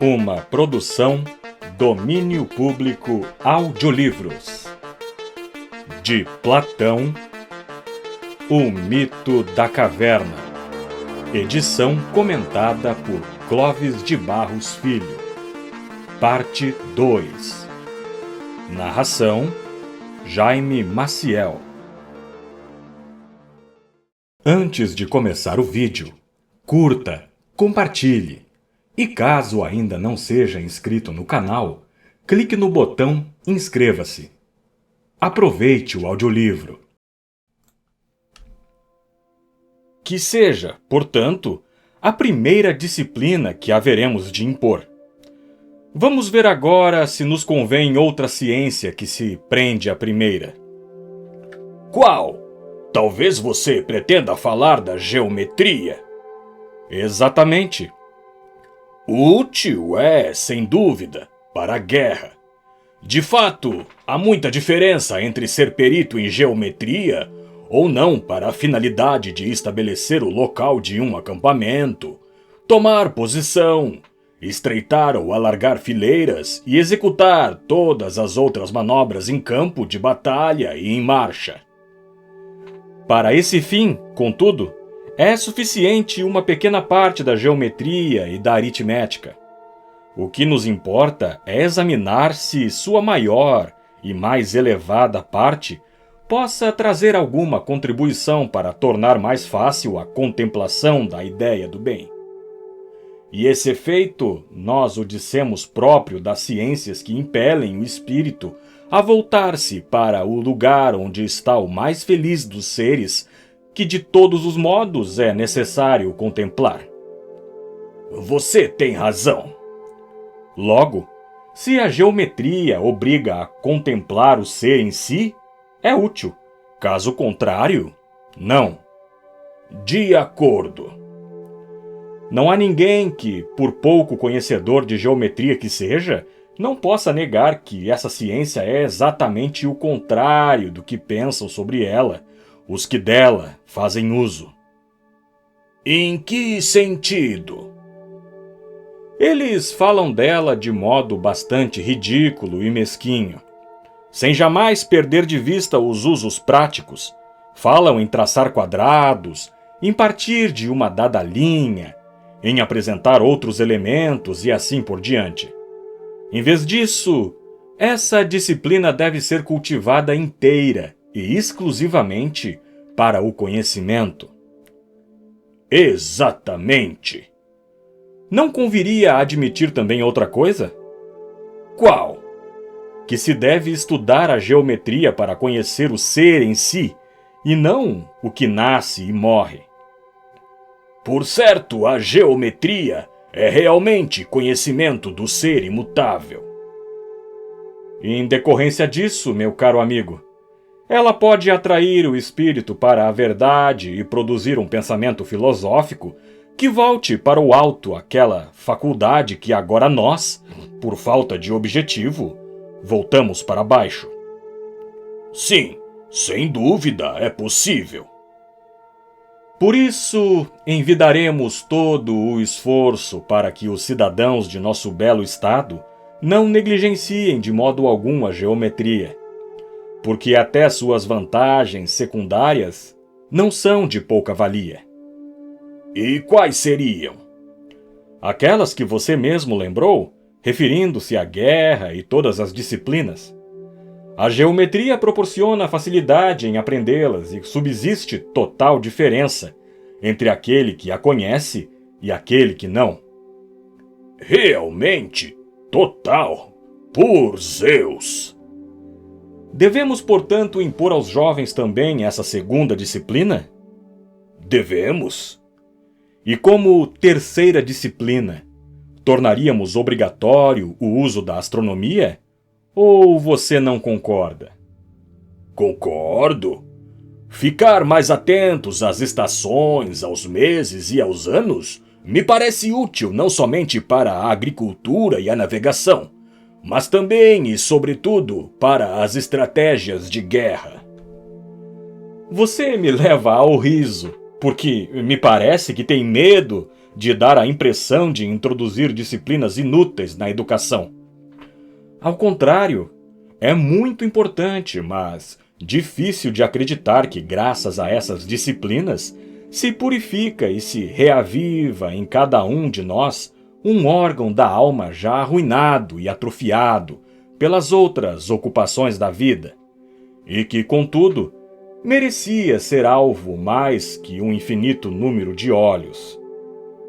Uma produção Domínio Público Audiolivros. De Platão, O Mito da Caverna. Edição comentada por Clóvis de Barros Filho. Parte 2. Narração Jaime Maciel. Antes de começar o vídeo, curta, compartilhe. E caso ainda não seja inscrito no canal, clique no botão Inscreva-se. Aproveite o audiolivro. Que seja, portanto, a primeira disciplina que haveremos de impor. Vamos ver agora se nos convém outra ciência que se prende à primeira. Qual? Talvez você pretenda falar da geometria. Exatamente. Útil sem dúvida, para a guerra. De fato, há muita diferença entre ser perito em geometria ou não para a finalidade de estabelecer o local de um acampamento, tomar posição, estreitar ou alargar fileiras e executar todas as outras manobras em campo de batalha e em marcha. Para esse fim, contudo, é suficiente uma pequena parte da geometria e da aritmética. O que nos importa é examinar se sua maior e mais elevada parte possa trazer alguma contribuição para tornar mais fácil a contemplação da ideia do bem. E esse efeito, nós o dissemos próprio das ciências que impelem o espírito a voltar-se para o lugar onde está o mais feliz dos seres, que de todos os modos é necessário contemplar. Você tem razão. Logo, se a geometria obriga a contemplar o ser em si, é útil. Caso contrário, não. De acordo. Não há ninguém que, por pouco conhecedor de geometria que seja, não possa negar que essa ciência é exatamente o contrário do que pensam sobre ela os que dela fazem uso. Em que sentido? Eles falam dela de modo bastante ridículo e mesquinho. Sem jamais perder de vista os usos práticos, falam em traçar quadrados, em partir de uma dada linha, em apresentar outros elementos e assim por diante. Em vez disso, essa disciplina deve ser cultivada inteira e exclusivamente para o conhecimento. Exatamente. Não conviria admitir também outra coisa? Qual? Que se deve estudar a geometria para conhecer o ser em si, e não o que nasce e morre. Por certo, a geometria é realmente conhecimento do ser imutável. Em decorrência disso, meu caro amigo, ela pode atrair o espírito para a verdade e produzir um pensamento filosófico que volte para o alto aquela faculdade que agora nós, por falta de objetivo, voltamos para baixo. Sim, sem dúvida é possível. Por isso, envidaremos todo o esforço para que os cidadãos de nosso belo estado não negligenciem de modo algum a geometria, porque até suas vantagens secundárias não são de pouca valia. E quais seriam? Aquelas que você mesmo lembrou, referindo-se à guerra e todas as disciplinas. A geometria proporciona facilidade em aprendê-las e subsiste total diferença entre aquele que a conhece e aquele que não. Realmente, total, por Zeus! Devemos, portanto, impor aos jovens também essa segunda disciplina? Devemos. E como terceira disciplina, tornaríamos obrigatório o uso da astronomia? Ou você não concorda? Concordo. Ficar mais atentos às estações, aos meses e aos anos me parece útil não somente para a agricultura e a navegação, mas também e sobretudo para as estratégias de guerra. Você me leva ao riso, porque me parece que tem medo de dar a impressão de introduzir disciplinas inúteis na educação. Ao contrário, é muito importante, mas difícil de acreditar que, graças a essas disciplinas, se purifica e se reaviva em cada um de nós um órgão da alma já arruinado e atrofiado pelas outras ocupações da vida, e que, contudo, merecia ser alvo mais que um infinito número de olhos,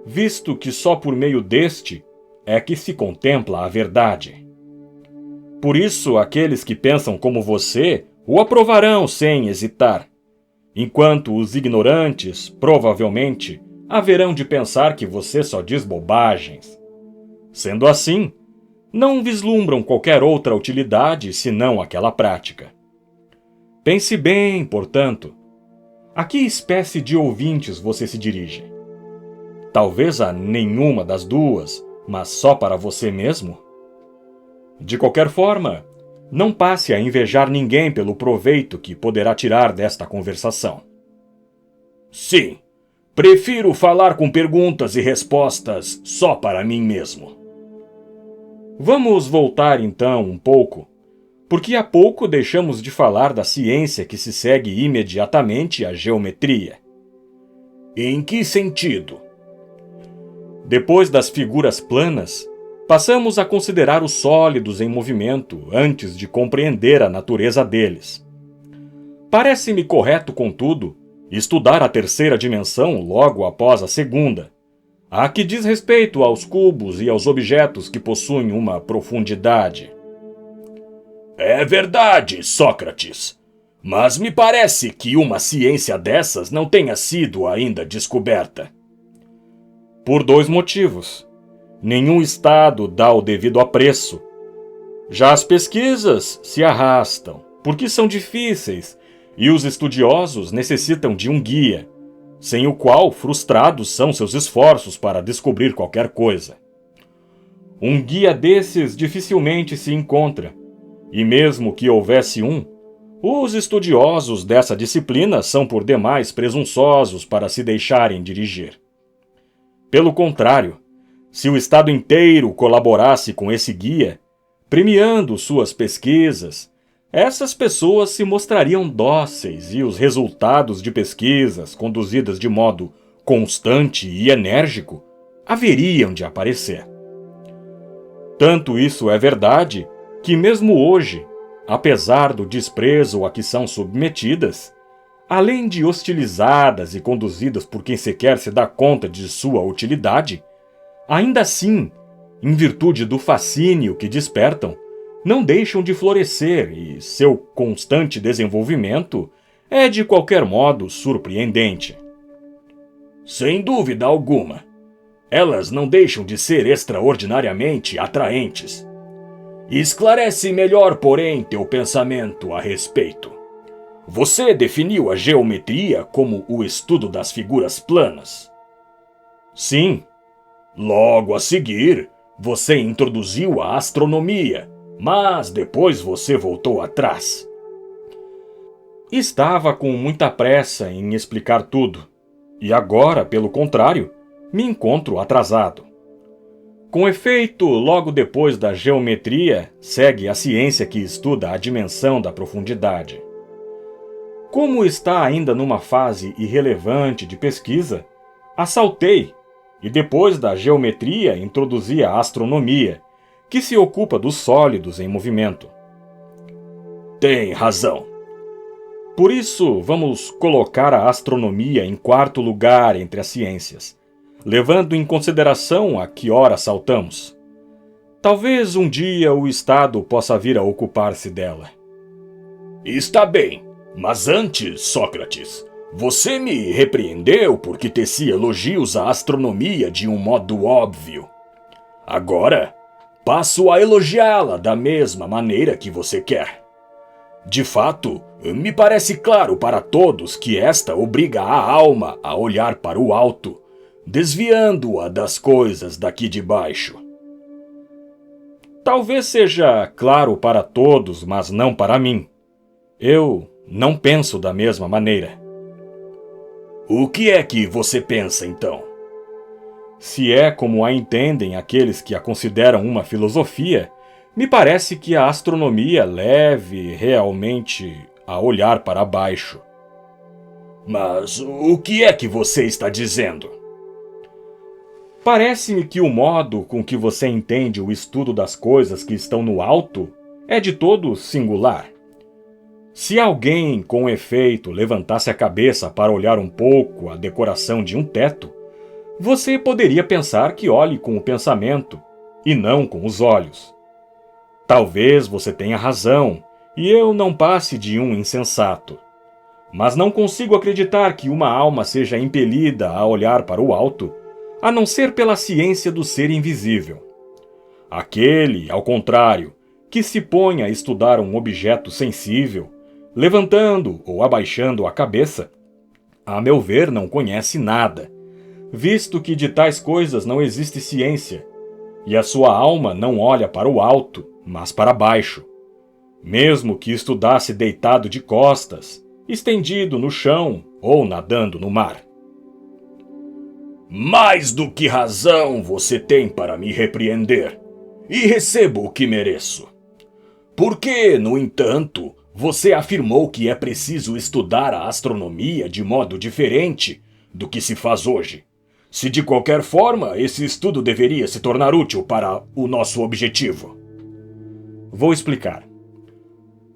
visto que só por meio deste é que se contempla a verdade. Por isso, aqueles que pensam como você o aprovarão sem hesitar, enquanto os ignorantes, provavelmente, haverão de pensar que você só diz bobagens. Sendo assim, não vislumbram qualquer outra utilidade senão aquela prática. Pense bem, portanto, a que espécie de ouvintes você se dirige? Talvez a nenhuma das duas, mas só para você mesmo? De qualquer forma, não passe a invejar ninguém pelo proveito que poderá tirar desta conversação. Sim, prefiro falar com perguntas e respostas só para mim mesmo. Vamos voltar então um pouco, porque há pouco deixamos de falar da ciência que se segue imediatamente à geometria. Em que sentido? Depois das figuras planas, passamos a considerar os sólidos em movimento antes de compreender a natureza deles. Parece-me correto, contudo, estudar a terceira dimensão logo após a segunda, a que diz respeito aos cubos e aos objetos que possuem uma profundidade. É verdade, Sócrates, mas me parece que uma ciência dessas não tenha sido ainda descoberta. Por dois motivos. Nenhum estado dá o devido apreço. Já as pesquisas se arrastam, porque são difíceis, e os estudiosos necessitam de um guia, sem o qual frustrados são seus esforços para descobrir qualquer coisa. Um guia desses dificilmente se encontra, e mesmo que houvesse um, os estudiosos dessa disciplina são por demais presunçosos para se deixarem dirigir. Pelo contrário, se o Estado inteiro colaborasse com esse guia, premiando suas pesquisas, essas pessoas se mostrariam dóceis e os resultados de pesquisas conduzidas de modo constante e enérgico haveriam de aparecer. Tanto isso é verdade que mesmo hoje, apesar do desprezo a que são submetidas, além de hostilizadas e conduzidas por quem sequer se dá conta de sua utilidade, ainda assim, em virtude do fascínio que despertam, não deixam de florescer e seu constante desenvolvimento é de qualquer modo surpreendente. Sem dúvida alguma, elas não deixam de ser extraordinariamente atraentes. Esclarece melhor, porém, teu pensamento a respeito. Você definiu a geometria como o estudo das figuras planas? Sim. Logo a seguir, você introduziu a astronomia, mas depois você voltou atrás. Estava com muita pressa em explicar tudo, e agora, pelo contrário, me encontro atrasado. Com efeito, logo depois da geometria, segue a ciência que estuda a dimensão da profundidade. Como está ainda numa fase irrelevante de pesquisa, a saltei e depois da geometria introduzi a astronomia, que se ocupa dos sólidos em movimento. Tem razão. Por isso, vamos colocar a astronomia em quarto lugar entre as ciências, levando em consideração a que hora saltamos. Talvez um dia o Estado possa vir a ocupar-se dela. Está bem, mas antes, Sócrates, você me repreendeu porque teci elogios à astronomia de um modo óbvio. Agora, passo a elogiá-la da mesma maneira que você quer. De fato, me parece claro para todos que esta obriga a alma a olhar para o alto, desviando-a das coisas daqui de baixo. Talvez seja claro para todos, mas não para mim. Eu não penso da mesma maneira. O que é que você pensa, então? se é como a entendem aqueles que a consideram uma filosofia, me parece que a astronomia leve realmente a olhar para baixo. Mas o que é que você está dizendo? Parece-me que o modo com que você entende o estudo das coisas que estão no alto é de todo singular. Se alguém, com efeito, levantasse a cabeça para olhar um pouco a decoração de um teto, você poderia pensar que olhe com o pensamento e não com os olhos. Talvez você tenha razão e eu não passe de um insensato. Mas não consigo acreditar que uma alma seja impelida a olhar para o alto, a não ser pela ciência do ser invisível. Aquele, ao contrário, que se põe a estudar um objeto sensível, levantando ou abaixando a cabeça, a meu ver não conhece nada, visto que de tais coisas não existe ciência, e a sua alma não olha para o alto, mas para baixo. Mesmo que estudasse deitado de costas, estendido no chão ou nadando no mar. Mais do que razão você tem para me repreender, e recebo o que mereço. Por que, no entanto, você afirmou que é preciso estudar a astronomia de modo diferente do que se faz hoje, se de qualquer forma esse estudo deveria se tornar útil para o nosso objetivo? Vou explicar.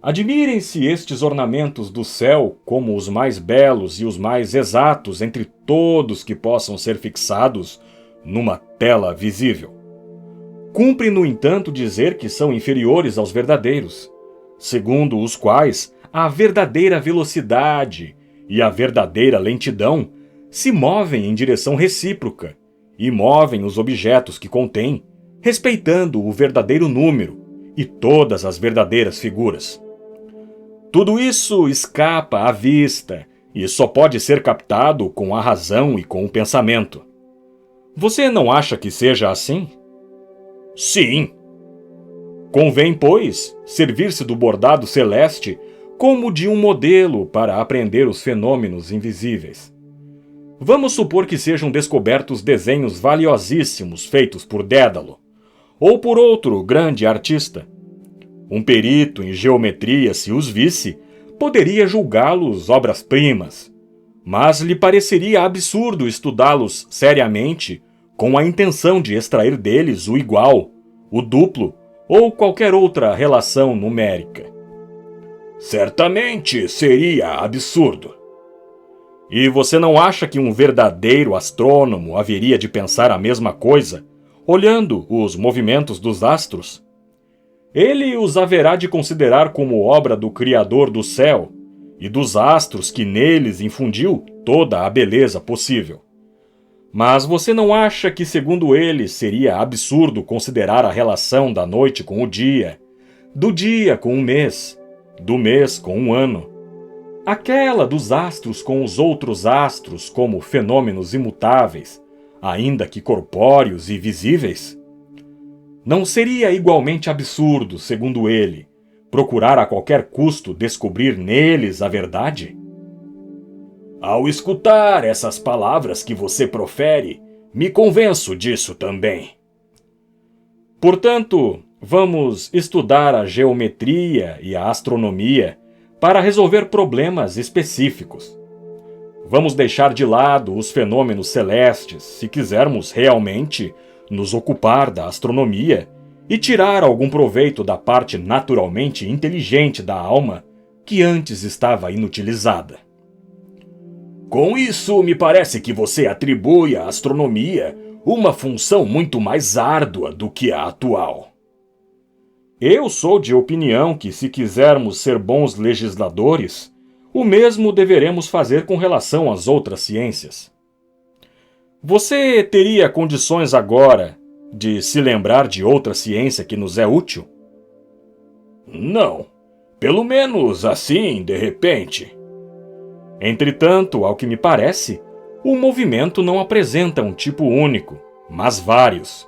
Admirem-se estes ornamentos do céu como os mais belos e os mais exatos entre todos que possam ser fixados numa tela visível. Cumpre, no entanto, dizer que são inferiores aos verdadeiros, segundo os quais a verdadeira velocidade e a verdadeira lentidão se movem em direção recíproca e movem os objetos que contêm, respeitando o verdadeiro número e todas as verdadeiras figuras. Tudo isso escapa à vista e só pode ser captado com a razão e com o pensamento. Você não acha que seja assim? Sim. Convém, pois, servir-se do bordado celeste como de um modelo para aprender os fenômenos invisíveis. Vamos supor que sejam descobertos desenhos valiosíssimos feitos por Dédalo, ou por outro grande artista. Um perito em geometria, se os visse, poderia julgá-los obras-primas, mas lhe pareceria absurdo estudá-los seriamente com a intenção de extrair deles o igual, o duplo ou qualquer outra relação numérica. Certamente seria absurdo. E você não acha que um verdadeiro astrônomo haveria de pensar a mesma coisa, olhando os movimentos dos astros? Ele os haverá de considerar como obra do Criador do céu e dos astros que neles infundiu toda a beleza possível. Mas você não acha que, segundo ele, seria absurdo considerar a relação da noite com o dia, do dia com o mês, do mês com um ano, aquela dos astros com os outros astros como fenômenos imutáveis, ainda que corpóreos e visíveis? Não seria igualmente absurdo, segundo ele, procurar a qualquer custo descobrir neles a verdade? Ao escutar essas palavras que você profere, me convenço disso também. Portanto, vamos estudar a geometria e a astronomia para resolver problemas específicos. Vamos deixar de lado os fenômenos celestes se quisermos realmente nos ocupar da astronomia e tirar algum proveito da parte naturalmente inteligente da alma que antes estava inutilizada. Com isso, me parece que você atribui à astronomia uma função muito mais árdua do que a atual. Eu sou de opinião que, se quisermos ser bons legisladores, o mesmo deveremos fazer com relação às outras ciências. Você teria condições agora de se lembrar de outra ciência que nos é útil? Não. Pelo menos assim, de repente. Entretanto, ao que me parece, o movimento não apresenta um tipo único, mas vários.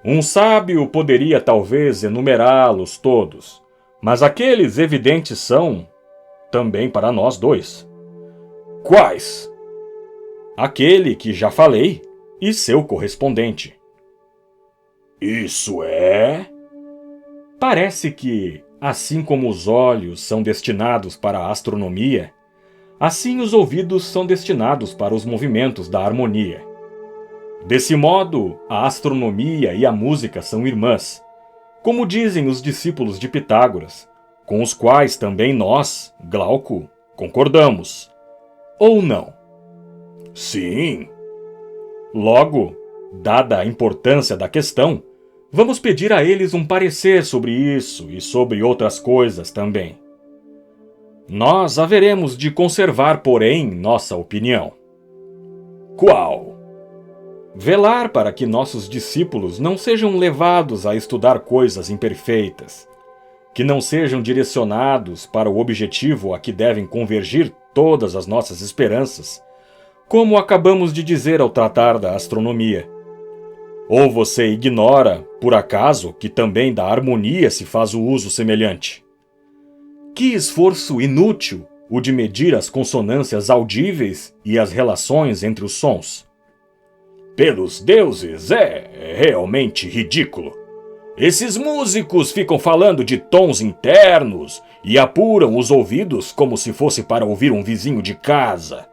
Um sábio poderia talvez enumerá-los todos, mas aqueles evidentes são também para nós dois. Quais? Aquele que já falei, e seu correspondente. Isso é? Parece que, assim como os olhos são destinados para a astronomia, assim os ouvidos são destinados para os movimentos da harmonia. Desse modo, a astronomia e a música são irmãs, como dizem os discípulos de Pitágoras, com os quais também nós, Glauco, concordamos. Ou não? Sim. Logo, dada a importância da questão, vamos pedir a eles um parecer sobre isso e sobre outras coisas também. Nós haveremos de conservar, porém, nossa opinião. Qual? Velar para que nossos discípulos não sejam levados a estudar coisas imperfeitas, que não sejam direcionados para o objetivo a que devem convergir todas as nossas esperanças, como acabamos de dizer ao tratar da astronomia. Ou você ignora, por acaso, que também da harmonia se faz o uso semelhante? Que esforço inútil o de medir as consonâncias audíveis e as relações entre os sons! Pelos deuses, é realmente ridículo. Esses músicos ficam falando de tons internos e apuram os ouvidos como se fosse para ouvir um vizinho de casa.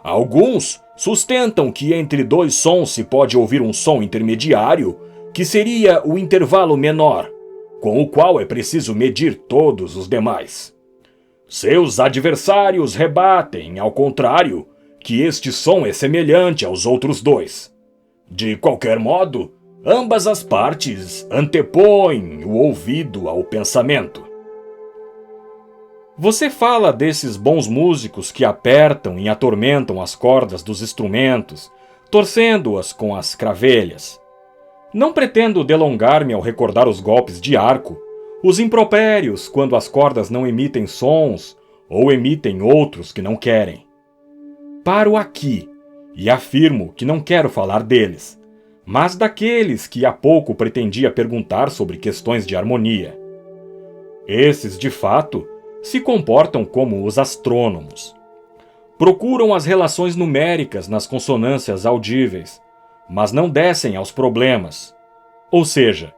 Alguns sustentam que entre dois sons se pode ouvir um som intermediário, que seria o intervalo menor, com o qual é preciso medir todos os demais. Seus adversários rebatem, ao contrário, que este som é semelhante aos outros dois. De qualquer modo, ambas as partes antepõem o ouvido ao pensamento. Você fala desses bons músicos que apertam e atormentam as cordas dos instrumentos, torcendo-as com as cravelhas. Não pretendo delongar-me ao recordar os golpes de arco, os impropérios quando as cordas não emitem sons ou emitem outros que não querem. Paro aqui e afirmo que não quero falar deles, mas daqueles que há pouco pretendia perguntar sobre questões de harmonia. Esses, de fato, se comportam como os astrônomos. Procuram as relações numéricas nas consonâncias audíveis, mas não descem aos problemas. Ou seja,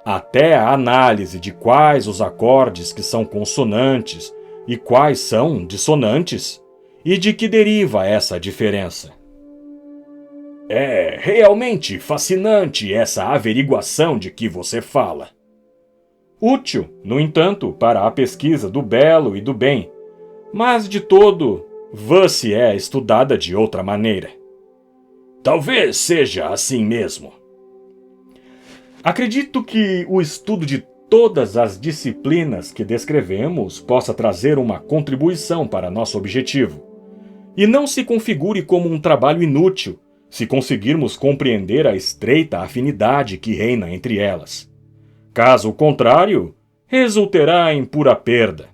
até a análise de quais os acordes que são consonantes e quais são dissonantes, e de que deriva essa diferença. É realmente fascinante essa averiguação de que você fala. Útil, no entanto, para a pesquisa do belo e do bem, mas de todo, vã se é estudada de outra maneira. Talvez seja assim mesmo. Acredito que o estudo de todas as disciplinas que descrevemos possa trazer uma contribuição para nosso objetivo, e não se configure como um trabalho inútil se conseguirmos compreender a estreita afinidade que reina entre elas. Caso contrário, resultará em pura perda.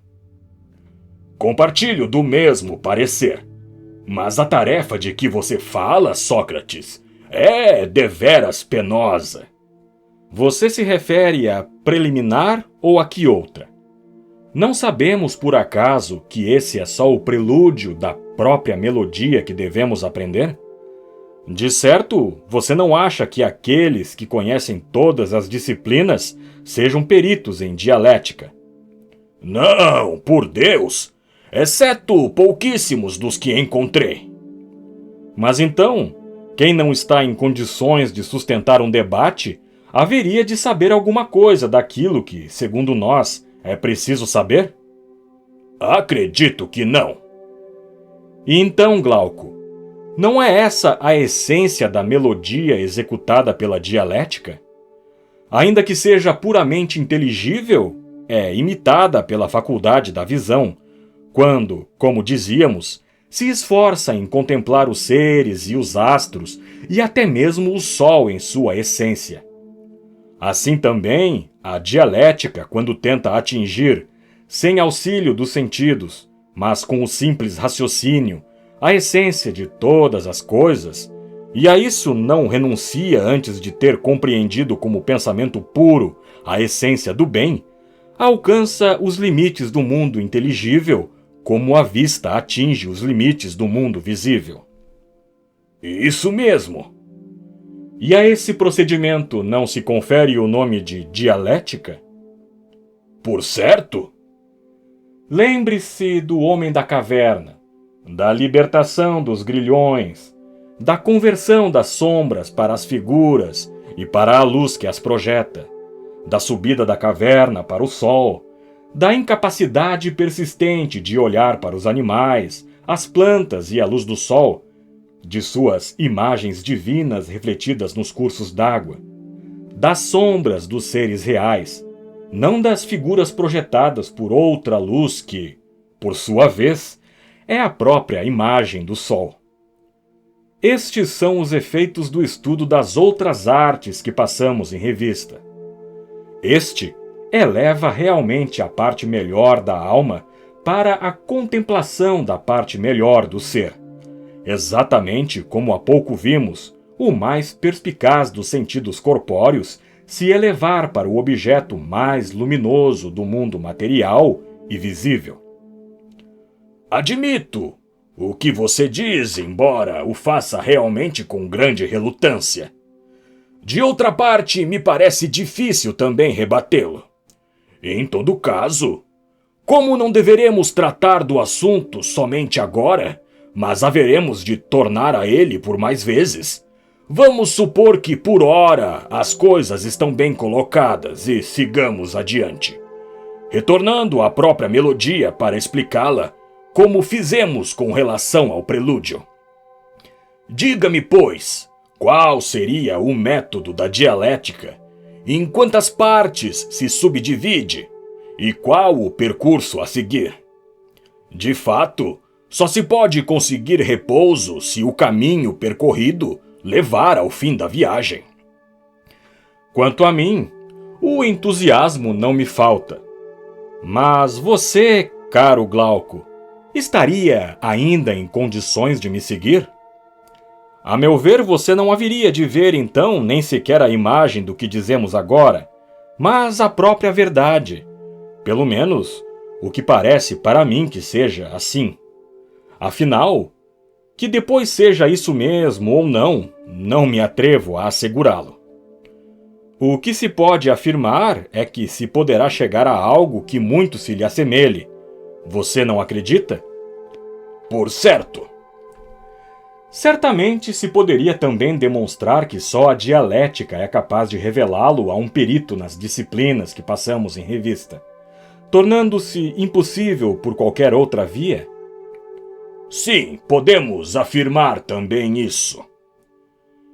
Compartilho do mesmo parecer. Mas a tarefa de que você fala, Sócrates, é deveras penosa. Você se refere a preliminar ou a que outra? Não sabemos por acaso que esse é só o prelúdio da própria melodia que devemos aprender? De certo, você não acha que aqueles que conhecem todas as disciplinas sejam peritos em dialética? Não, por Deus! Exceto pouquíssimos dos que encontrei. Mas então, quem não está em condições de sustentar um debate, haveria de saber alguma coisa daquilo que, segundo nós, é preciso saber? Acredito que não. E então, Glauco, não é essa a essência da melodia executada pela dialética? Ainda que seja puramente inteligível, é imitada pela faculdade da visão, quando, como dizíamos, se esforça em contemplar os seres e os astros e até mesmo o sol em sua essência. Assim também, a dialética, quando tenta atingir, sem auxílio dos sentidos, mas com o simples raciocínio, a essência de todas as coisas, e a isso não renuncia antes de ter compreendido como pensamento puro a essência do bem, alcança os limites do mundo inteligível, como a vista atinge os limites do mundo visível. Isso mesmo. E a esse procedimento não se confere o nome de dialética? Por certo. Lembre-se do homem da caverna, da libertação dos grilhões, da conversão das sombras para as figuras e para a luz que as projeta, da subida da caverna para o sol, da incapacidade persistente de olhar para os animais, as plantas e a luz do sol, de suas imagens divinas refletidas nos cursos d'água, das sombras dos seres reais, não das figuras projetadas por outra luz que, por sua vez, é a própria imagem do sol. Estes são os efeitos do estudo das outras artes que passamos em revista. Este eleva realmente a parte melhor da alma para a contemplação da parte melhor do ser. Exatamente como há pouco vimos, o mais perspicaz dos sentidos corpóreos se elevar para o objeto mais luminoso do mundo material e visível. Admito o que você diz, embora o faça realmente com grande relutância. De outra parte, me parece difícil também rebatê-lo. Em todo caso, como não deveremos tratar do assunto somente agora, mas haveremos de tornar a ele por mais vezes, vamos supor que, por ora, as coisas estão bem colocadas e sigamos adiante. Retornando à própria melodia para explicá-la, como fizemos com relação ao prelúdio. Diga-me, pois, qual seria o método da dialética, em quantas partes se subdivide e qual o percurso a seguir? De fato, só se pode conseguir repouso se o caminho percorrido levar ao fim da viagem. Quanto a mim, o entusiasmo não me falta. Mas você, caro Glauco, estaria ainda em condições de me seguir? A meu ver, você não haveria de ver então nem sequer a imagem do que dizemos agora, mas a própria verdade. Pelo menos, o que parece para mim que seja assim. Afinal, que depois seja isso mesmo ou não me atrevo a assegurá-lo. O que se pode afirmar é que se poderá chegar a algo que muito se lhe assemelhe. Você não acredita? Por certo. Certamente se poderia também demonstrar que só a dialética é capaz de revelá-lo a um perito nas disciplinas que passamos em revista, tornando-se impossível por qualquer outra via? Sim, podemos afirmar também isso.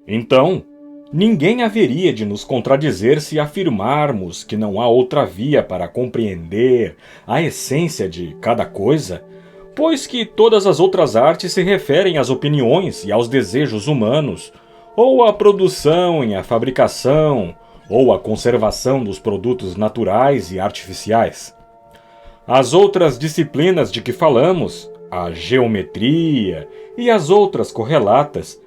Então, ninguém haveria de nos contradizer se afirmarmos que não há outra via para compreender a essência de cada coisa, pois que todas as outras artes se referem às opiniões e aos desejos humanos, ou à produção e à fabricação, ou à conservação dos produtos naturais e artificiais. As outras disciplinas de que falamos, a geometria e as outras correlatas,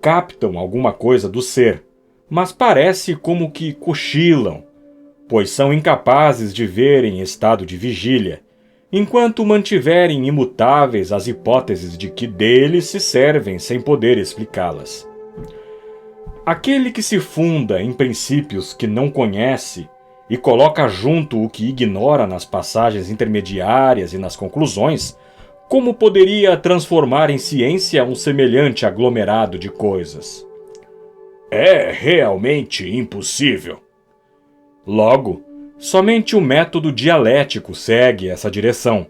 captam alguma coisa do ser, mas parece como que cochilam, pois são incapazes de ver em estado de vigília, enquanto mantiverem imutáveis as hipóteses de que deles se servem sem poder explicá-las. Aquele que se funda em princípios que não conhece e coloca junto o que ignora nas passagens intermediárias e nas conclusões, como poderia transformar em ciência um semelhante aglomerado de coisas? É realmente impossível. Logo, somente o método dialético segue essa direção,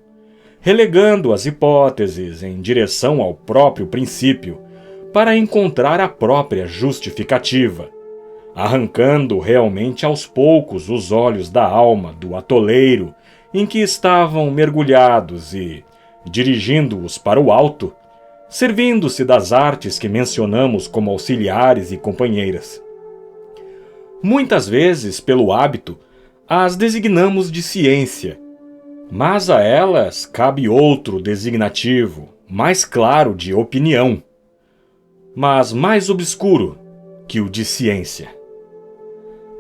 relegando as hipóteses em direção ao próprio princípio para encontrar a própria justificativa, arrancando realmente aos poucos os olhos da alma do atoleiro em que estavam mergulhados e, dirigindo-os para o alto, servindo-se das artes que mencionamos como auxiliares e companheiras. Muitas vezes, pelo hábito, as designamos de ciência, mas a elas cabe outro designativo, mais claro de opinião, mas mais obscuro que o de ciência.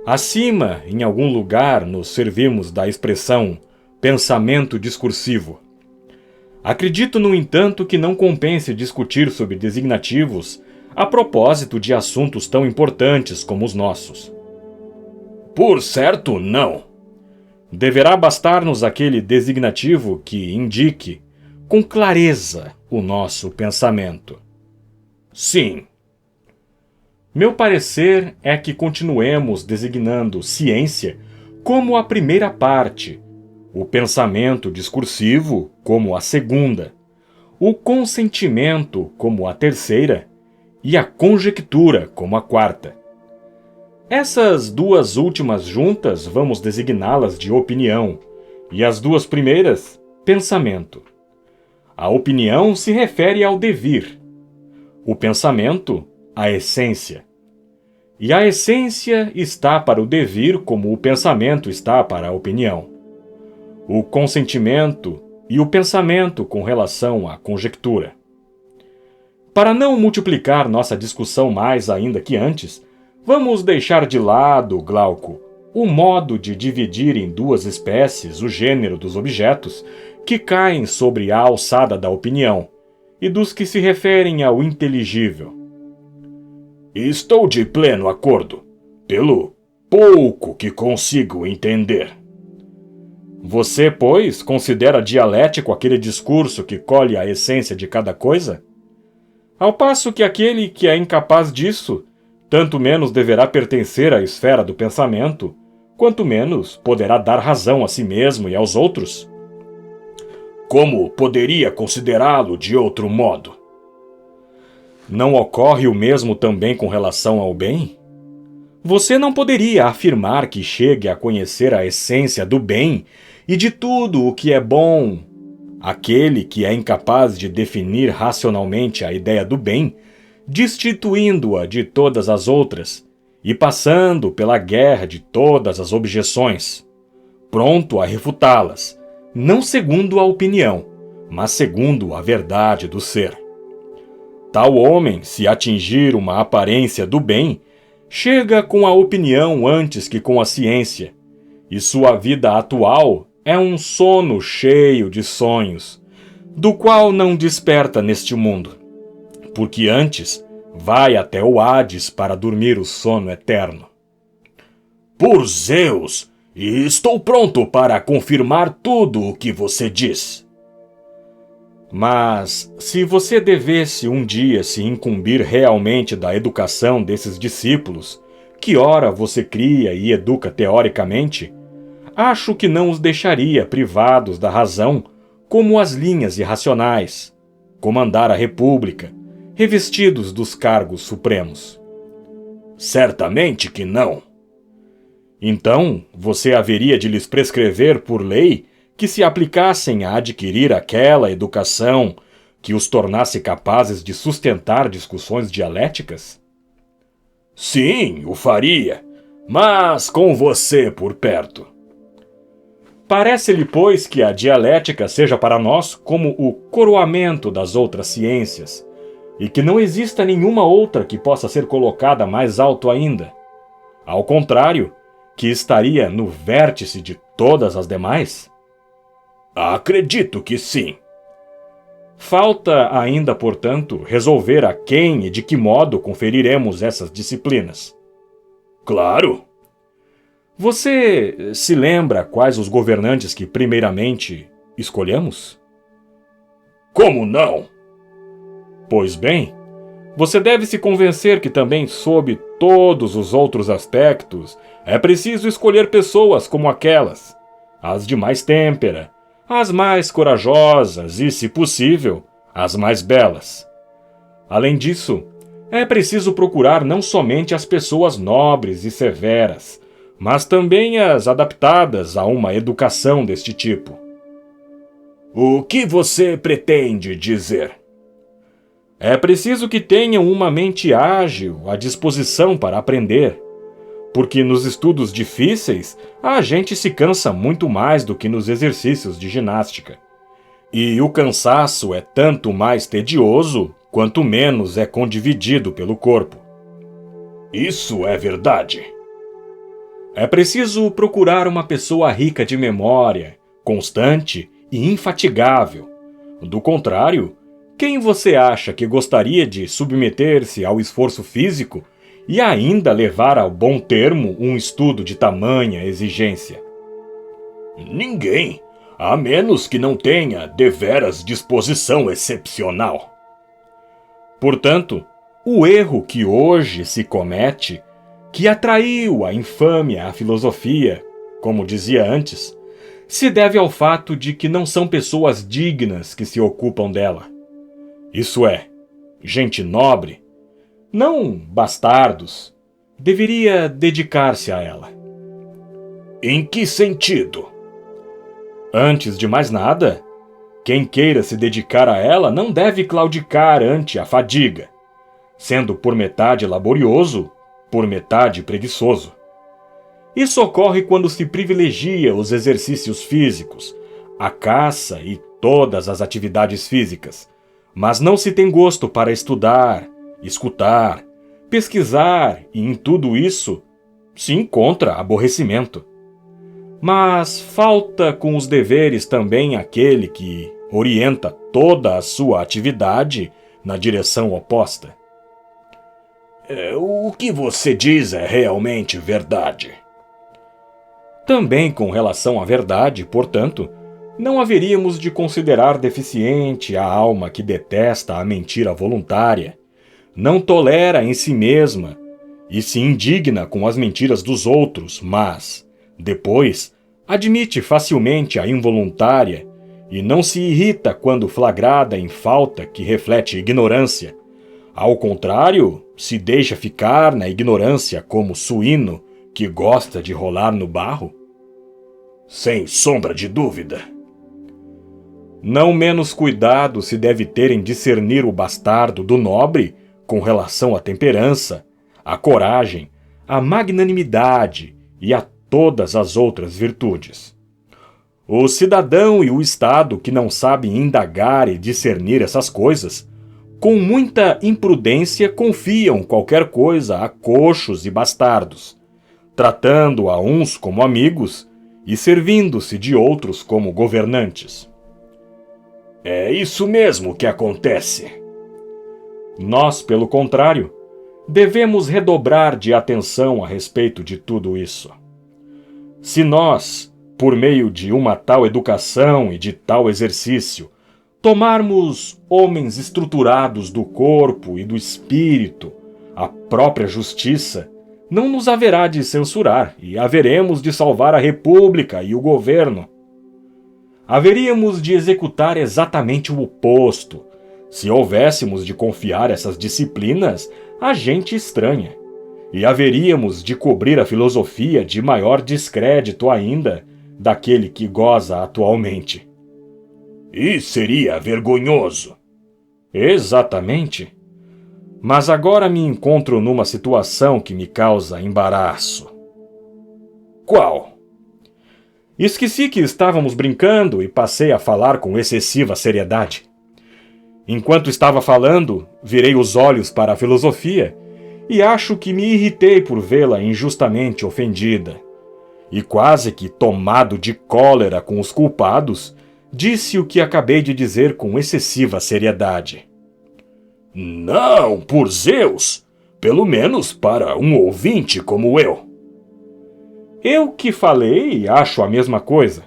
Acima, em algum lugar, nos servimos da expressão pensamento discursivo. Acredito, no entanto, que não compense discutir sobre designativos a propósito de assuntos tão importantes como os nossos. Por certo, não. Deverá bastar-nos aquele designativo que indique, com clareza, o nosso pensamento. Sim. Meu parecer é que continuemos designando ciência como a primeira parte, o pensamento discursivo como a segunda, o consentimento como a terceira e a conjectura como a quarta. Essas duas últimas juntas vamos designá-las de opinião, e as duas primeiras, pensamento. A opinião se refere ao devir, o pensamento, à essência. E a essência está para o devir como o pensamento está para a opinião. O consentimento e o pensamento com relação à conjectura. Para não multiplicar nossa discussão mais ainda que antes, vamos deixar de lado, Glauco, o modo de dividir em duas espécies o gênero dos objetos que caem sobre a alçada da opinião e dos que se referem ao inteligível. Estou de pleno acordo, pelo pouco que consigo entender. Você, pois, considera dialético aquele discurso que colhe a essência de cada coisa? Ao passo que aquele que é incapaz disso, tanto menos deverá pertencer à esfera do pensamento, quanto menos poderá dar razão a si mesmo e aos outros. Como poderia considerá-lo de outro modo? Não ocorre o mesmo também com relação ao bem? Você não poderia afirmar que chegue a conhecer a essência do bem e de tudo o que é bom. Aquele que é incapaz de definir racionalmente a ideia do bem, destituindo-a de todas as outras e passando pela guerra de todas as objeções, pronto a refutá-las, não segundo a opinião, mas segundo a verdade do ser. Tal homem, se atingir uma aparência do bem, chega com a opinião antes que com a ciência, e sua vida atual é um sono cheio de sonhos, do qual não desperta neste mundo, porque antes vai até o Hades para dormir o sono eterno. Por Zeus, estou pronto para confirmar tudo o que você diz. Mas, se você devesse um dia se incumbir realmente da educação desses discípulos, que ora você cria e educa teoricamente, acho que não os deixaria privados da razão como as linhas irracionais, comandar a república, revestidos dos cargos supremos. Certamente que não. Então, você haveria de lhes prescrever por lei que se aplicassem a adquirir aquela educação que os tornasse capazes de sustentar discussões dialéticas? Sim, o faria, mas com você por perto. Parece-lhe, pois, que a dialética seja para nós como o coroamento das outras ciências, e que não exista nenhuma outra que possa ser colocada mais alto ainda. Ao contrário, que estaria no vértice de todas as demais? Acredito que sim. Falta ainda, portanto, resolver a quem e de que modo conferiremos essas disciplinas. Claro. Você se lembra quais os governantes que primeiramente escolhemos? Como não? Pois bem, você deve se convencer que também, sob todos os outros aspectos, é preciso escolher pessoas como aquelas, as de mais têmpera, as mais corajosas e, se possível, as mais belas. Além disso, é preciso procurar não somente as pessoas nobres e severas, mas também as adaptadas a uma educação deste tipo. O que você pretende dizer? É preciso que tenham uma mente ágil, à disposição para aprender, porque nos estudos difíceis a gente se cansa muito mais do que nos exercícios de ginástica. E o cansaço é tanto mais tedioso quanto menos é condividido pelo corpo. Isso é verdade. É preciso procurar uma pessoa rica de memória, constante e infatigável. Do contrário, Quem você acha que gostaria de submeter-se ao esforço físico e ainda levar ao bom termo um estudo de tamanha exigência? Ninguém, a menos que não tenha deveras disposição excepcional. Portanto, o erro que hoje se comete, que atraiu a infâmia à filosofia, como dizia antes, se deve ao fato de que não são pessoas dignas que se ocupam dela. Isso é, gente nobre, não bastardos, deveria dedicar-se a ela. Em que sentido? Antes de mais nada, quem queira se dedicar a ela não deve claudicar ante a fadiga, sendo por metade laborioso, por metade preguiçoso. Isso ocorre quando se privilegia os exercícios físicos, a caça e todas as atividades físicas, mas não se tem gosto para estudar, escutar, pesquisar e em tudo isso se encontra aborrecimento. Mas falta com os deveres também aquele que orienta toda a sua atividade na direção oposta. O que você diz é realmente verdade. Também com relação à verdade, portanto, não haveríamos de considerar deficiente a alma que detesta a mentira voluntária, não tolera em si mesma e se indigna com as mentiras dos outros, mas, depois, admite facilmente a involuntária e não se irrita quando flagrada em falta que reflete ignorância. Ao contrário, se deixa ficar na ignorância como suíno que gosta de rolar no barro? Sem sombra de dúvida. Não menos cuidado se deve ter em discernir o bastardo do nobre com relação à temperança, à coragem, à magnanimidade e a todas as outras virtudes. O cidadão e o Estado que não sabem indagar e discernir essas coisas, com muita imprudência confiam qualquer coisa a coxos e bastardos, tratando a uns como amigos e servindo-se de outros como governantes. É isso mesmo que acontece. Nós, pelo contrário, devemos redobrar de atenção a respeito de tudo isso. Se nós, por meio de uma tal educação e de tal exercício, tomarmos homens estruturados do corpo e do espírito, a própria justiça, não nos haverá de censurar e haveremos de salvar a república e o governo. Haveríamos de executar exatamente o oposto, se houvéssemos de confiar essas disciplinas a gente estranha, e haveríamos de cobrir a filosofia de maior descrédito ainda daquele que goza atualmente. E seria vergonhoso. Exatamente. Mas agora me encontro numa situação que me causa embaraço. Qual? Esqueci que estávamos brincando e passei a falar com excessiva seriedade. Enquanto estava falando, virei os olhos para a filosofia e acho que me irritei por vê-la injustamente ofendida. E quase que tomado de cólera com os culpados, disse o que acabei de dizer com excessiva seriedade. Não, por Zeus! Pelo menos para um ouvinte como eu. Eu que falei acho a mesma coisa.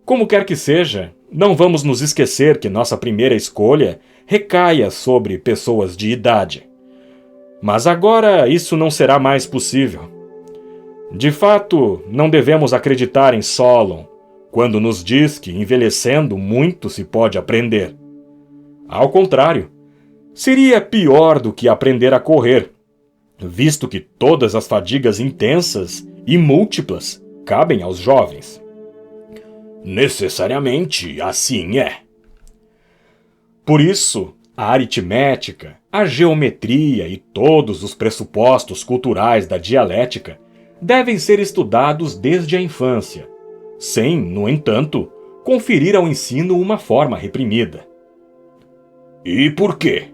Como quer que seja, não vamos nos esquecer que nossa primeira escolha recaia sobre pessoas de idade. Mas agora isso não será mais possível. De fato, não devemos acreditar em Solon, quando nos diz que envelhecendo muito se pode aprender. Ao contrário, seria pior do que aprender a correr, visto que todas as fadigas intensas e múltiplas cabem aos jovens. Necessariamente assim é. Por isso, a aritmética, a geometria e todos os pressupostos culturais da dialética devem ser estudados desde a infância, sem, no entanto, conferir ao ensino uma forma reprimida. E por quê?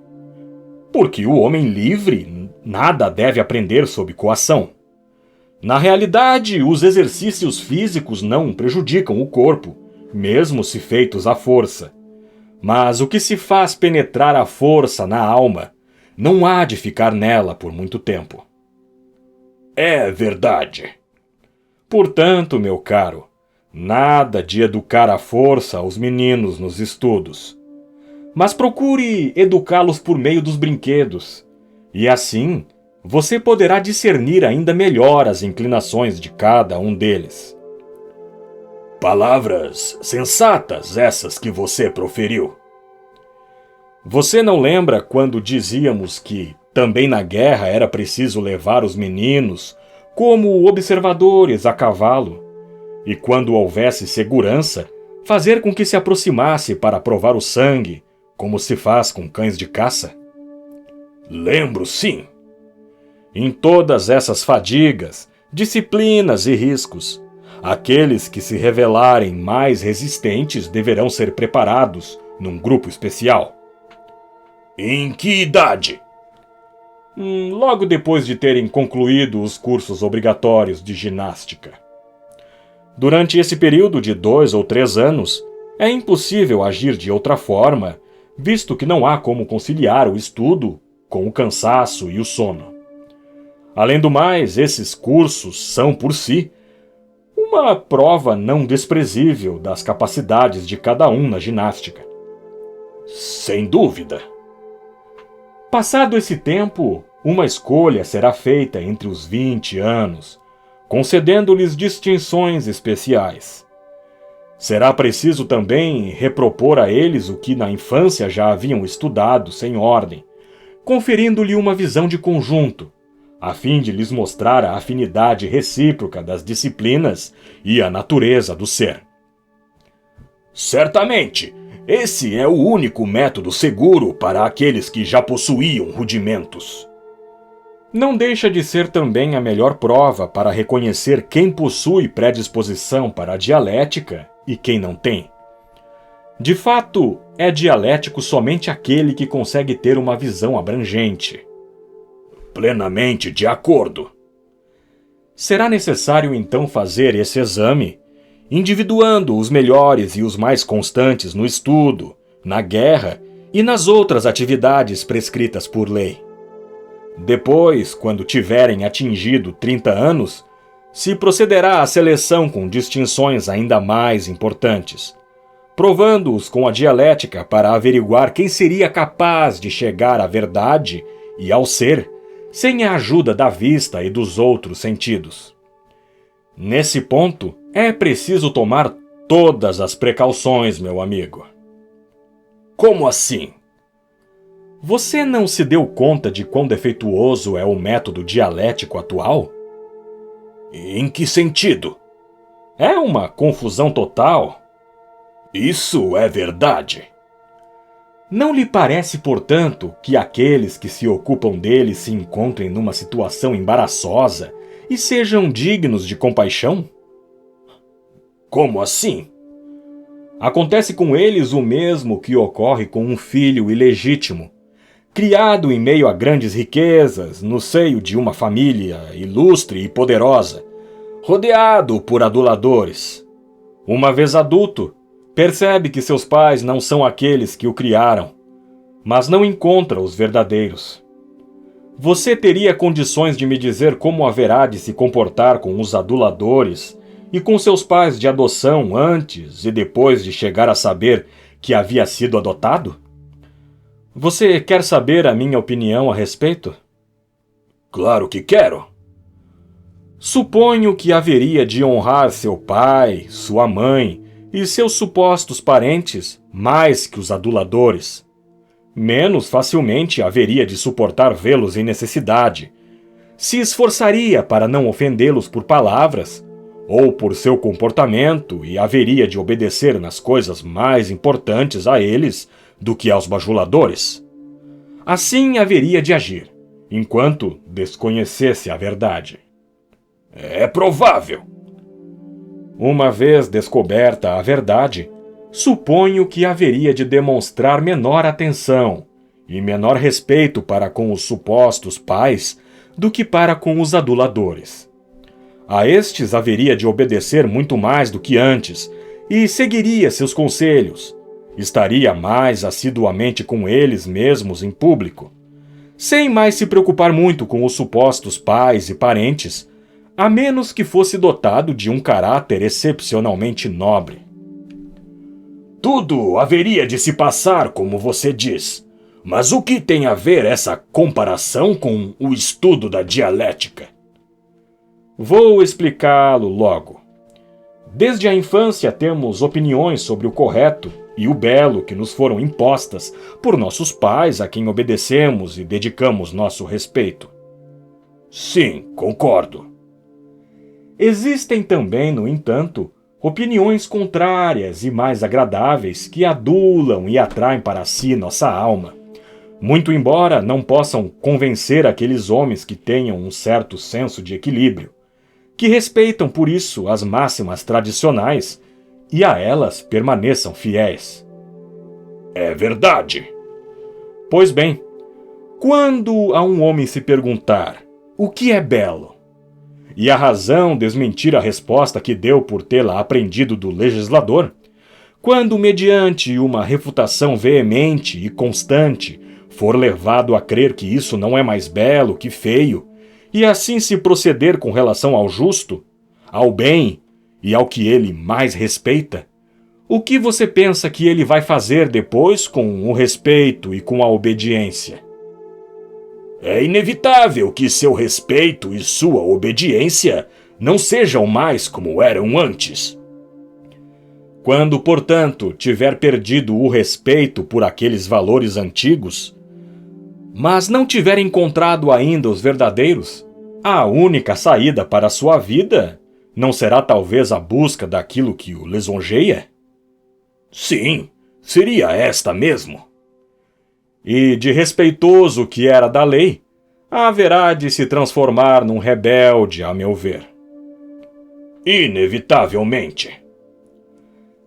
Porque o homem livre nada deve aprender sob coação. Na realidade, os exercícios físicos não prejudicam o corpo, mesmo se feitos à força. Mas o que se faz penetrar à força na alma não há de ficar nela por muito tempo. É verdade. Portanto, meu caro, nada de educar à força os meninos nos estudos. Mas procure educá-los por meio dos brinquedos. E assim, você poderá discernir ainda melhor as inclinações de cada um deles. Palavras sensatas essas que você proferiu. Você não lembra quando dizíamos que também na guerra era preciso levar os meninos como observadores a cavalo, e quando houvesse segurança, fazer com que se aproximasse para provar o sangue, como se faz com cães de caça? Lembro, sim. Em todas essas fadigas, disciplinas e riscos, aqueles que se revelarem mais resistentes deverão ser preparados num grupo especial. Em que idade? Logo depois de terem concluído os cursos obrigatórios de ginástica. Durante esse período de 2 ou 3 anos, é impossível agir de outra forma, visto que não há como conciliar o estudo com o cansaço e o sono. Além do mais, esses cursos são, por si, uma prova não desprezível das capacidades de cada um na ginástica. Sem dúvida. Passado esse tempo, uma escolha será feita entre os 20 anos, concedendo-lhes distinções especiais. Será preciso também repropor a eles o que na infância já haviam estudado sem ordem, conferindo-lhe uma visão de conjunto, a fim de lhes mostrar a afinidade recíproca das disciplinas e a natureza do ser. Certamente, esse é o único método seguro para aqueles que já possuíam rudimentos. Não deixa de ser também a melhor prova para reconhecer quem possui predisposição para a dialética e quem não tem. De fato, é dialético somente aquele que consegue ter uma visão abrangente. Plenamente de acordo. Será necessário então fazer esse exame, individuando os melhores e os mais constantes no estudo, na guerra e nas outras atividades prescritas por lei. Depois, quando tiverem atingido 30 anos, se procederá à seleção com distinções ainda mais importantes, provando-os com a dialética para averiguar quem seria capaz de chegar à verdade e ao ser, sem a ajuda da vista e dos outros sentidos. Nesse ponto, é preciso tomar todas as precauções, meu amigo. Como assim? Você não se deu conta de quão defeituoso é o método dialético atual? Em que sentido? É uma confusão total. Isso é verdade. Não lhe parece, portanto, que aqueles que se ocupam dele se encontrem numa situação embaraçosa e sejam dignos de compaixão? Como assim? Acontece com eles o mesmo que ocorre com um filho ilegítimo, criado em meio a grandes riquezas, no seio de uma família ilustre e poderosa, rodeado por aduladores. Uma vez adulto, percebe que seus pais não são aqueles que o criaram, mas não encontra os verdadeiros. Você teria condições de me dizer como haverá de se comportar com os aduladores e com seus pais de adoção antes e depois de chegar a saber que havia sido adotado? Você quer saber a minha opinião a respeito? Claro que quero. Suponho que haveria de honrar seu pai, sua mãe e seus supostos parentes mais que os aduladores. Menos facilmente haveria de suportar vê-los em necessidade. Se esforçaria para não ofendê-los por palavras ou por seu comportamento e haveria de obedecer nas coisas mais importantes a eles do que aos bajuladores. Assim haveria de agir, enquanto desconhecesse a verdade. É provável. Uma vez descoberta a verdade, suponho que haveria de demonstrar menor atenção e menor respeito para com os supostos pais do que para com os aduladores. A estes haveria de obedecer muito mais do que antes e seguiria seus conselhos, estaria mais assiduamente com eles mesmos em público, sem mais se preocupar muito com os supostos pais e parentes, a menos que fosse dotado de um caráter excepcionalmente nobre. Tudo haveria de se passar como você diz, mas o que tem a ver essa comparação com o estudo da dialética? Vou explicá-lo logo. Desde a infância temos opiniões sobre o correto e o belo que nos foram impostas por nossos pais a quem obedecemos e dedicamos nosso respeito. Sim, concordo. Existem também, no entanto, opiniões contrárias e mais agradáveis que adulam e atraem para si nossa alma, muito embora não possam convencer aqueles homens que tenham um certo senso de equilíbrio, que respeitam por isso as máximas tradicionais e a elas permaneçam fiéis. É verdade. Pois bem, quando a um homem se perguntar o que é belo, e a razão desmentir a resposta que deu por tê-la aprendido do legislador, quando, mediante uma refutação veemente e constante, for levado a crer que isso não é mais belo que feio, e assim se proceder com relação ao justo, ao bem e ao que ele mais respeita, o que você pensa que ele vai fazer depois com o respeito e com a obediência? É inevitável que seu respeito e sua obediência não sejam mais como eram antes. Quando, portanto, tiver perdido o respeito por aqueles valores antigos, mas não tiver encontrado ainda os verdadeiros, a única saída para a sua vida não será talvez a busca daquilo que o lisonjeia? Sim, seria esta mesmo. E de respeitoso que era da lei, haverá de se transformar num rebelde, a meu ver. Inevitavelmente.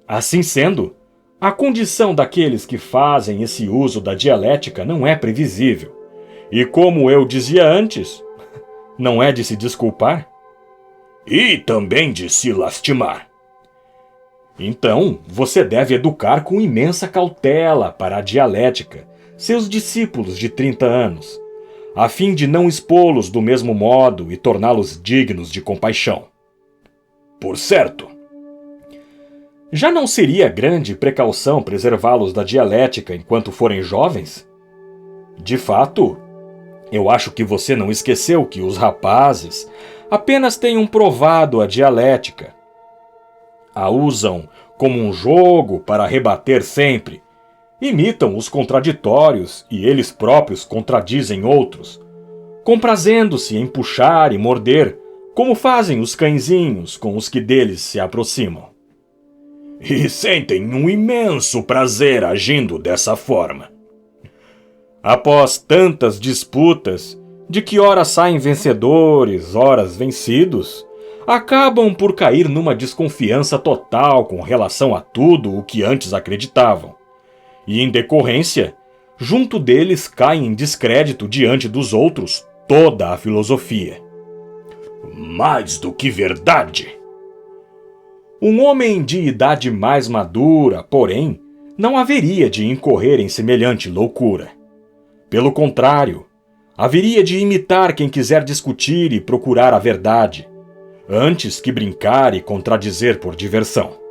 Assim sendo, a condição daqueles que fazem esse uso da dialética não é previsível. E como eu dizia antes, não é de se desculpar? E também de se lastimar. Então, você deve educar com imensa cautela para a dialética seus discípulos de 30 anos, a fim de não expô-los do mesmo modo e torná-los dignos de compaixão. Por certo. Já não seria grande precaução preservá-los da dialética enquanto forem jovens? De fato, eu acho que você não esqueceu que os rapazes apenas tenham provado a dialética. A usam como um jogo para rebater sempre. Imitam os contraditórios e eles próprios contradizem outros, comprazendo-se em puxar e morder, como fazem os cãezinhos com os que deles se aproximam. E sentem um imenso prazer agindo dessa forma. Após tantas disputas, de que ora saem vencedores, horas vencidos, acabam por cair numa desconfiança total com relação a tudo o que antes acreditavam. E, em decorrência, junto deles cai em descrédito diante dos outros toda a filosofia. Mais do que verdade. Um homem de idade mais madura, porém, não haveria de incorrer em semelhante loucura. Pelo contrário, haveria de imitar quem quiser discutir e procurar a verdade, antes que brincar e contradizer por diversão.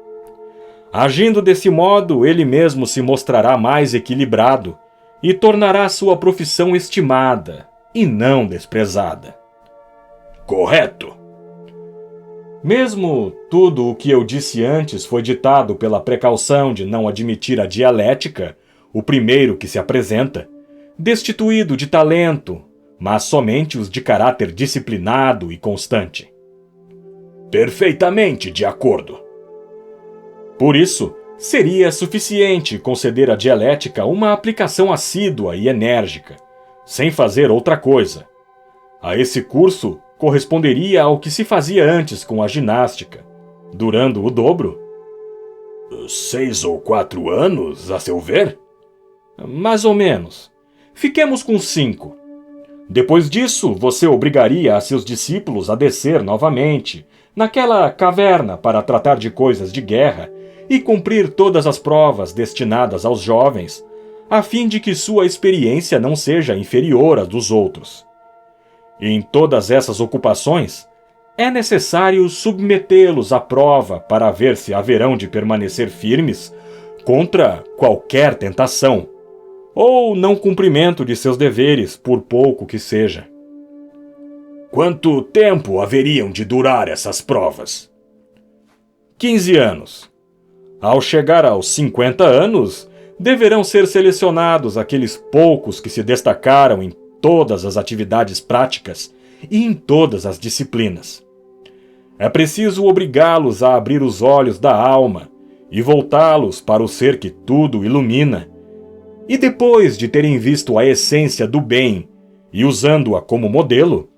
Agindo desse modo, ele mesmo se mostrará mais equilibrado e tornará sua profissão estimada e não desprezada. Correto. Mesmo tudo o que eu disse antes foi ditado pela precaução de não admitir a dialética, o primeiro que se apresenta, destituído de talento, mas somente os de caráter disciplinado e constante. Perfeitamente de acordo. Por isso, seria suficiente conceder à dialética uma aplicação assídua e enérgica, sem fazer outra coisa. A esse curso corresponderia ao que se fazia antes com a ginástica, durando o dobro. 6 ou 4 anos, a seu ver? Mais ou menos. Fiquemos com 5. Depois disso, você obrigaria a seus discípulos a descer novamente, naquela caverna para tratar de coisas de guerra, e cumprir todas as provas destinadas aos jovens, a fim de que sua experiência não seja inferior à dos outros. E em todas essas ocupações, é necessário submetê-los à prova para ver se haverão de permanecer firmes contra qualquer tentação, ou não cumprimento de seus deveres, por pouco que seja. Quanto tempo haveriam de durar essas provas? 15 anos. Ao chegar aos 50 anos, deverão ser selecionados aqueles poucos que se destacaram em todas as atividades práticas e em todas as disciplinas. É preciso obrigá-los a abrir os olhos da alma e voltá-los para o ser que tudo ilumina. E depois de terem visto a essência do bem e usando-a como modelo,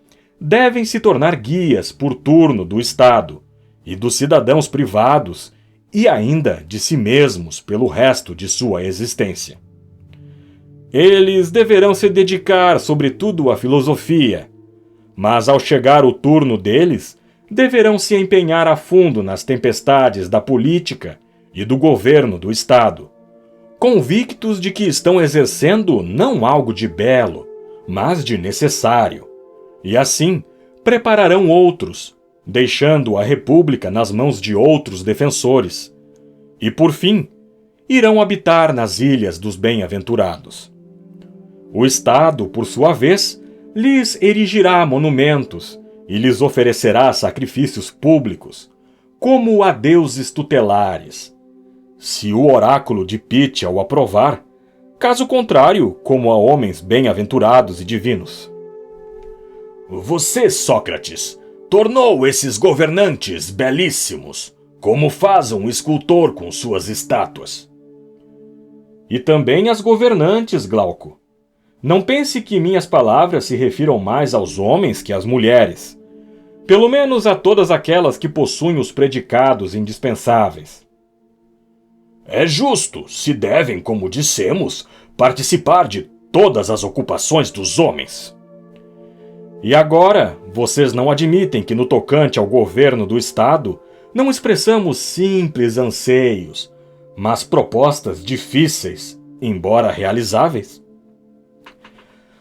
devem se tornar guias por turno do Estado e dos cidadãos privados e ainda de si mesmos pelo resto de sua existência. Eles deverão se dedicar sobretudo à filosofia, mas ao chegar o turno deles, deverão se empenhar a fundo nas tempestades da política e do governo do Estado, convictos de que estão exercendo não algo de belo, mas de necessário, e assim prepararão outros, deixando a República nas mãos de outros defensores, e por fim, irão habitar nas ilhas dos bem-aventurados. O Estado, por sua vez, lhes erigirá monumentos e lhes oferecerá sacrifícios públicos, como a deuses tutelares, se o oráculo de Pitya o aprovar, caso contrário, como a homens bem-aventurados e divinos. Você, Sócrates, tornou esses governantes belíssimos, como faz um escultor com suas estátuas. E também as governantes, Glauco. Não pense que minhas palavras se refiram mais aos homens que às mulheres. Pelo menos a todas aquelas que possuem os predicados indispensáveis. É justo, se devem, como dissemos, participar de todas as ocupações dos homens. E agora, vocês não admitem que no tocante ao governo do Estado, não expressamos simples anseios, mas propostas difíceis, embora realizáveis?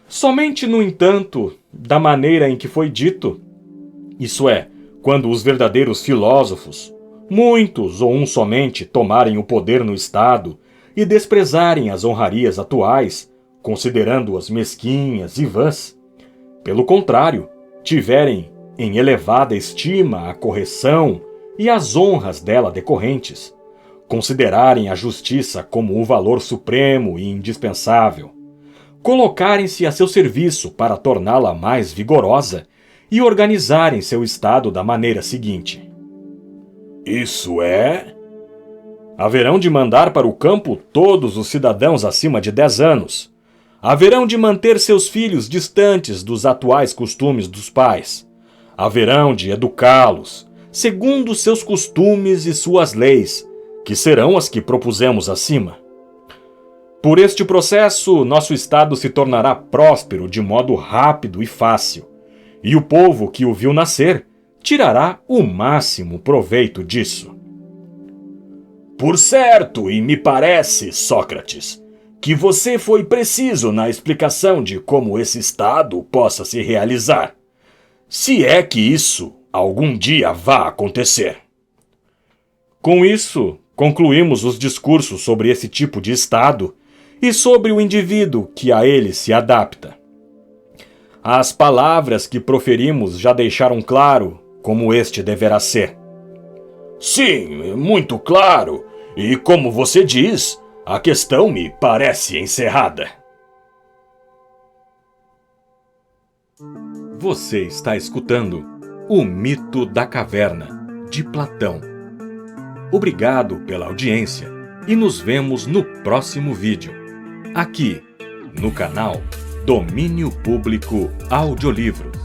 Somente, no entanto, da maneira em que foi dito, isso é, quando os verdadeiros filósofos, muitos ou um somente, tomarem o poder no Estado e desprezarem as honrarias atuais, considerando-as mesquinhas e vãs, pelo contrário, tiverem em elevada estima a correção e as honras dela decorrentes, considerarem a justiça como o valor supremo e indispensável, colocarem-se a seu serviço para torná-la mais vigorosa e organizarem seu Estado da maneira seguinte. Isso é? Haverão de mandar para o campo todos os cidadãos acima de 10 anos. Haverão de manter seus filhos distantes dos atuais costumes dos pais. Haverão de educá-los, segundo seus costumes e suas leis, que serão as que propusemos acima. Por este processo, nosso Estado se tornará próspero de modo rápido e fácil, e o povo que o viu nascer tirará o máximo proveito disso. Por certo, e me parece, Sócrates, que você foi preciso na explicação de como esse Estado possa se realizar, se é que isso algum dia vá acontecer. Com isso, concluímos os discursos sobre esse tipo de Estado e sobre o indivíduo que a ele se adapta. As palavras que proferimos já deixaram claro como este deverá ser. Sim, muito claro, e como você diz, a questão me parece encerrada. Você está escutando O Mito da Caverna, de Platão. Obrigado pela audiência e nos vemos no próximo vídeo, aqui no canal Domínio Público Audiolivros.